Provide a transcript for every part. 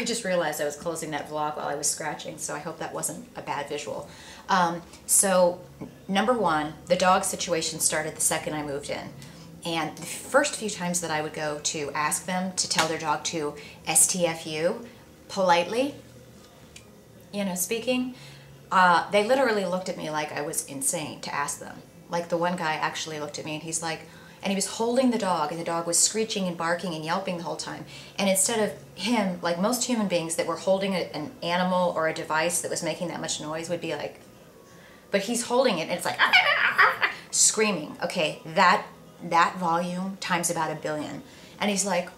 I just realized I was closing that vlog while I was scratching, so I hope that wasn't a bad visual. So, number one, the dog situation started the second I moved in. And the first few times that I would go to ask them to tell their dog to STFU, politely, you know, speaking, they literally looked at me like I was insane to ask them. Like the one guy actually looked at me and he's like, and he was holding the dog and the dog was screeching and barking and yelping the whole time. And instead of him, like most human beings that were holding an animal or a device that was making that much noise would be like, but he's holding it and it's like, screaming. Okay, that volume times about 1 billion. And he's like,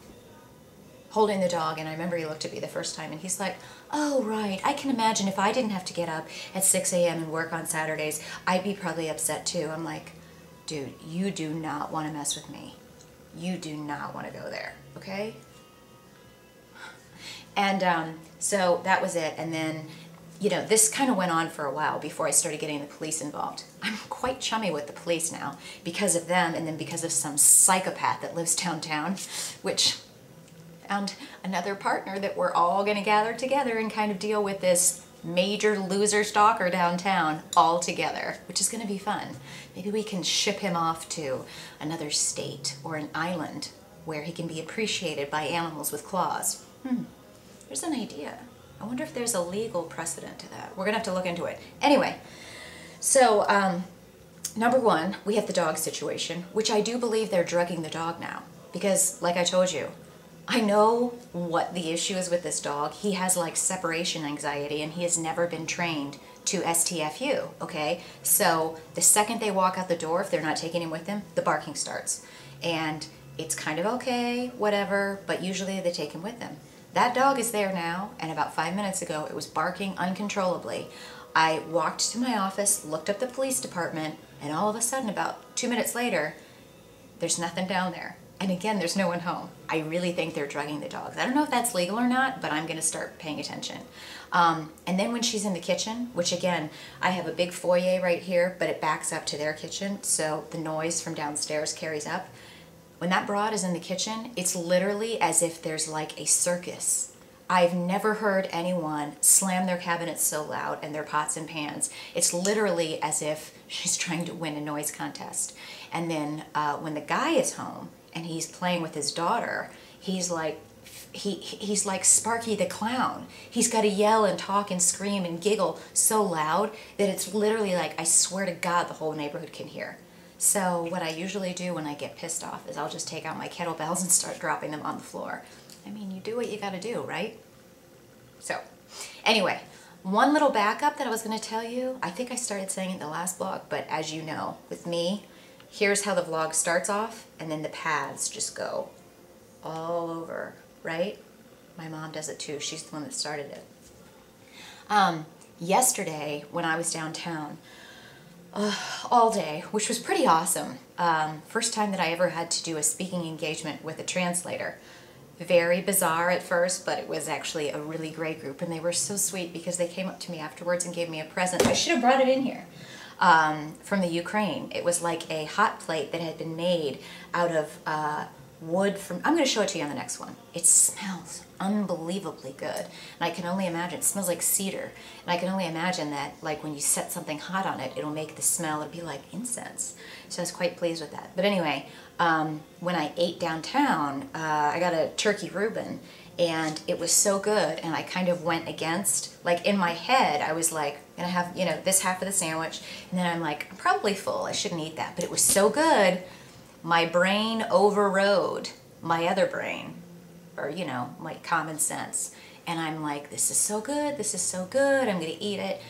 holding the dog, and I remember he looked at me the first time and he's like, oh right, I can imagine if I didn't have to get up at 6 a.m. and work on Saturdays, I'd be probably upset too. I'm like, dude, you do not want to mess with me. You do not want to go there, okay? And so that was it. And then, you know, this kind of went on for a while before I started getting the police involved. I'm quite chummy with the police now because of them and then because of some psychopath that lives downtown, which found another partner that we're all going to gather together and kind of deal with this major loser stalker downtown all together, which is going to be fun. Maybe we can ship him off to another state or an island where he can be appreciated by animals with claws. There's an idea. I wonder if there's a legal precedent to that. We're going to have to look into it. Anyway, so number one, we have the dog situation, which I do believe they're drugging the dog now. Because, like I told you, I know what the issue is with this dog. He has like separation anxiety and he has never been trained to STFU, okay? So the second they walk out the door, if they're not taking him with them, the barking starts. And it's kind of okay, whatever, but usually they take him with them. That dog is there now, and about 5 minutes ago it was barking uncontrollably. I walked to my office, looked up the police department, and all of a sudden about 2 minutes later, there's nothing down there. And again, there's no one home. I really think they're drugging the dogs. I don't know if that's legal or not, but I'm going to start paying attention. And then when she's in the kitchen, which again, I have a big foyer right here, but it backs up to their kitchen, so the noise from downstairs carries up. When that broad is in the kitchen, it's literally as if there's like a circus. I've never heard anyone slam their cabinets so loud and their pots and pans. It's literally as if she's trying to win a noise contest. And then when the guy is home, and he's playing with his daughter, he's like Sparky the Clown. He's got to yell and talk and scream and giggle so loud that it's literally like, I swear to God, the whole neighborhood can hear. So what I usually do when I get pissed off is I'll just take out my kettlebells and start dropping them on the floor. I mean, you do what you gotta do, right? So, anyway, one little backup that I was gonna tell you, I think I started saying it in the last vlog, but as you know, with me, here's how the vlog starts off, and then the paths just go all over, right? My mom does it too. She's the one that started it. Yesterday, when I was downtown, all day, which was pretty awesome. First time that I ever had to do a speaking engagement with a translator. Very bizarre at first, but it was actually a really great group, and they were so sweet because they came up to me afterwards and gave me a present. I should have brought it in here. From the Ukraine. It was like a hot plate that had been made out of wood from, I'm going to show it to you on the next one. It smells unbelievably good. And I can only imagine, it smells like cedar. And I can only imagine that like when you set something hot on it, it'll make the smell, it'll be like incense. So I was quite pleased with that. But anyway, when I ate downtown, I got a turkey Reuben. And it was so good, and I kind of went against, like in my head, I was like, I'm gonna have, you know, this half of the sandwich, and then I'm like, I'm probably full, I shouldn't eat that. But it was so good, my brain overrode my other brain, or, you know, my common sense. And I'm like, this is so good, I'm gonna eat it.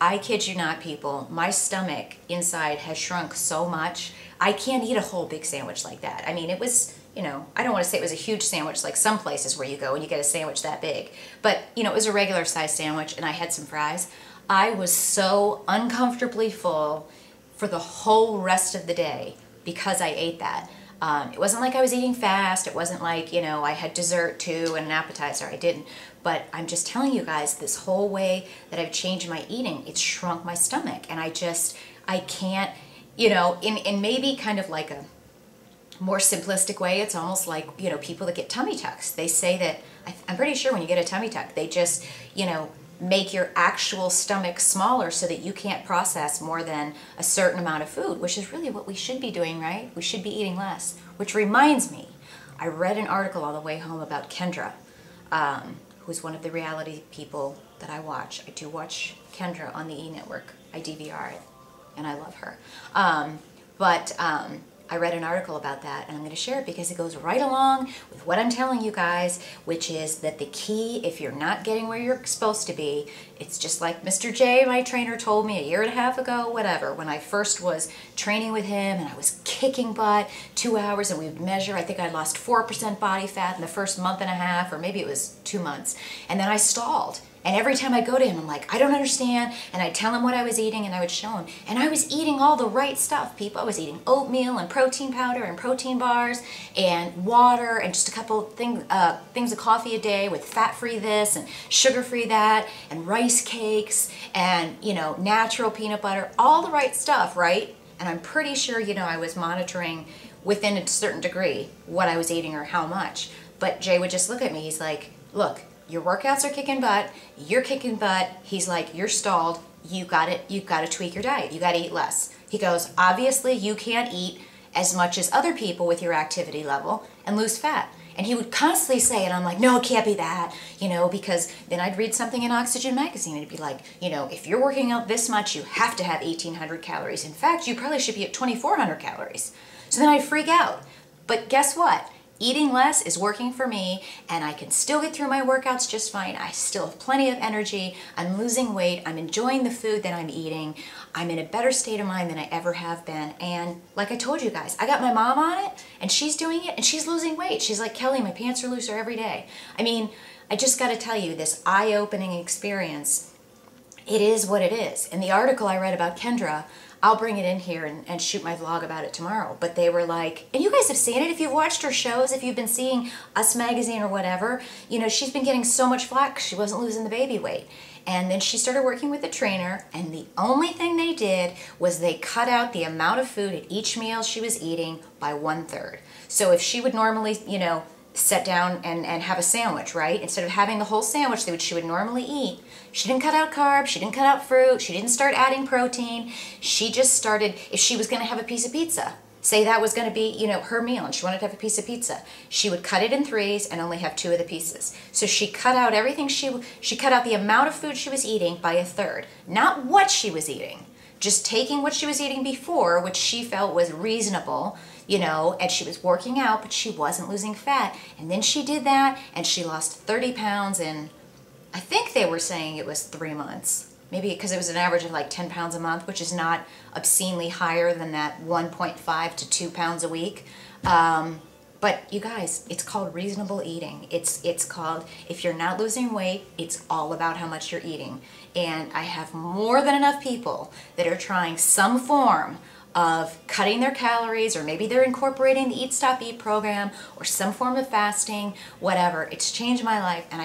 I kid you not, people, my stomach inside has shrunk so much, I can't eat a whole big sandwich like that. I mean, it was, you know, I don't want to say it was a huge sandwich like some places where you go and you get a sandwich that big. But, you know, it was a regular size sandwich and I had some fries. I was so uncomfortably full for the whole rest of the day because I ate that. It wasn't like I was eating fast. It wasn't like, you know, I had dessert too and an appetizer. I didn't. But I'm just telling you guys, this whole way that I've changed my eating, it's shrunk my stomach. And I can't, you know, in maybe kind of like a more simplistic way, it's almost like, you know, people that get tummy tucks. They say that, I'm pretty sure when you get a tummy tuck, they just, you know, make your actual stomach smaller so that you can't process more than a certain amount of food, which is really what we should be doing, right? We should be eating less. Which reminds me, I read an article on the way home about Kendra, who's one of the reality people that I watch. I do watch Kendra on the E! Network. I DVR it, and I love her. I read an article about that, and I'm going to share it because it goes right along with what I'm telling you guys, which is that the key, if you're not getting where you're supposed to be, it's just like Mr. J, my trainer, told me a year and a half ago, whatever, when I first was training with him and I was kicking butt 2 hours, and we would measure, I think I lost 4% body fat in the first month and a half, or maybe it was 2 months, and then I stalled. And every time I go to him, I'm like, I don't understand. And I'd tell him what I was eating, and I would show him. And I was eating all the right stuff, people. I was eating oatmeal and protein powder and protein bars and water and just a couple things of coffee a day with fat-free this and sugar-free that and rice cakes and, you know, natural peanut butter, all the right stuff, right? And I'm pretty sure, you know, I was monitoring within a certain degree what I was eating or how much. But Jay would just look at me. He's like, look, your workouts are kicking butt, you're kicking butt. He's like, you're stalled, you've got to tweak your diet, you got to eat less. He goes, obviously you can't eat as much as other people with your activity level and lose fat. And he would constantly say it. I'm like, no, it can't be that, you know, because then I'd read something in Oxygen magazine and it'd be like, you know, if you're working out this much, you have to have 1,800 calories. In fact, you probably should be at 2,400 calories. So then I'd freak out. But guess what? Eating less is working for me, and I can still get through my workouts just fine. I still have plenty of energy. I'm losing weight. I'm enjoying the food that I'm eating. I'm in a better state of mind than I ever have been. And like I told you guys, I got my mom on it, and she's doing it, and she's losing weight. She's like, Kelly, my pants are looser every day. I mean, I just got to tell you, this eye-opening experience, it is what it is. In the article I read about Kendra, I'll bring it in here and shoot my vlog about it tomorrow. But they were like, and you guys have seen it if you've watched her shows, if you've been seeing Us Magazine or whatever, you know, she's been getting so much flack 'cause she wasn't losing the baby weight. And then she started working with a trainer, and the only thing they did was they cut out the amount of food at each meal she was eating by 1/3. So if she would normally, you know, sit down and have a sandwich, right? Instead of having the whole sandwich that she would normally eat, she didn't cut out carbs, she didn't cut out fruit, she didn't start adding protein. She just started, if she was going to have a piece of pizza, say that was going to be, you know, her meal and she wanted to have a piece of pizza, she would cut it in 3s and only have 2 of the pieces. So she cut out everything, she cut out the amount of food she was eating by 1/3. Not what she was eating, just taking what she was eating before, which she felt was reasonable, you know, and she was working out, but she wasn't losing fat. And then she did that, and she lost 30 pounds in, I think they were saying it was 3 months. Maybe because it was an average of like 10 pounds a month, which is not obscenely higher than that 1.5 to 2 pounds a week. But you guys, it's called reasonable eating. It's called, if you're not losing weight, it's all about how much you're eating. And I have more than enough people that are trying some form of cutting their calories, or maybe they're incorporating the Eat Stop Eat program or some form of fasting, whatever. It's changed my life, and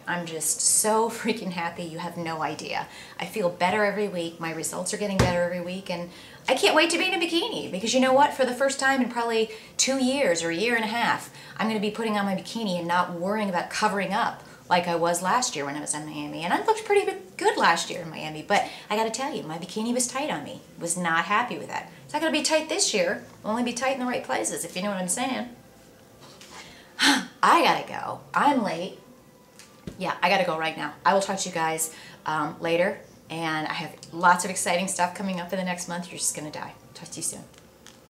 I'm just so freaking happy. You have no idea. I feel better every week. My results are getting better every week, and I can't wait to be in a bikini, because you know what? For the first time in probably 2 years or a year and a half, I'm going to be putting on my bikini and not worrying about covering up like I was last year when I was in Miami. And I looked pretty good last year in Miami, but I gotta tell you, my bikini was tight on me. Was not happy with that. It's not gonna be tight this year. It'll only be tight in the right places, if you know what I'm saying. I gotta go. I'm late. Yeah, I gotta go right now. I will talk to you guys later, and I have lots of exciting stuff coming up in the next month. You're just gonna die. Talk to you soon.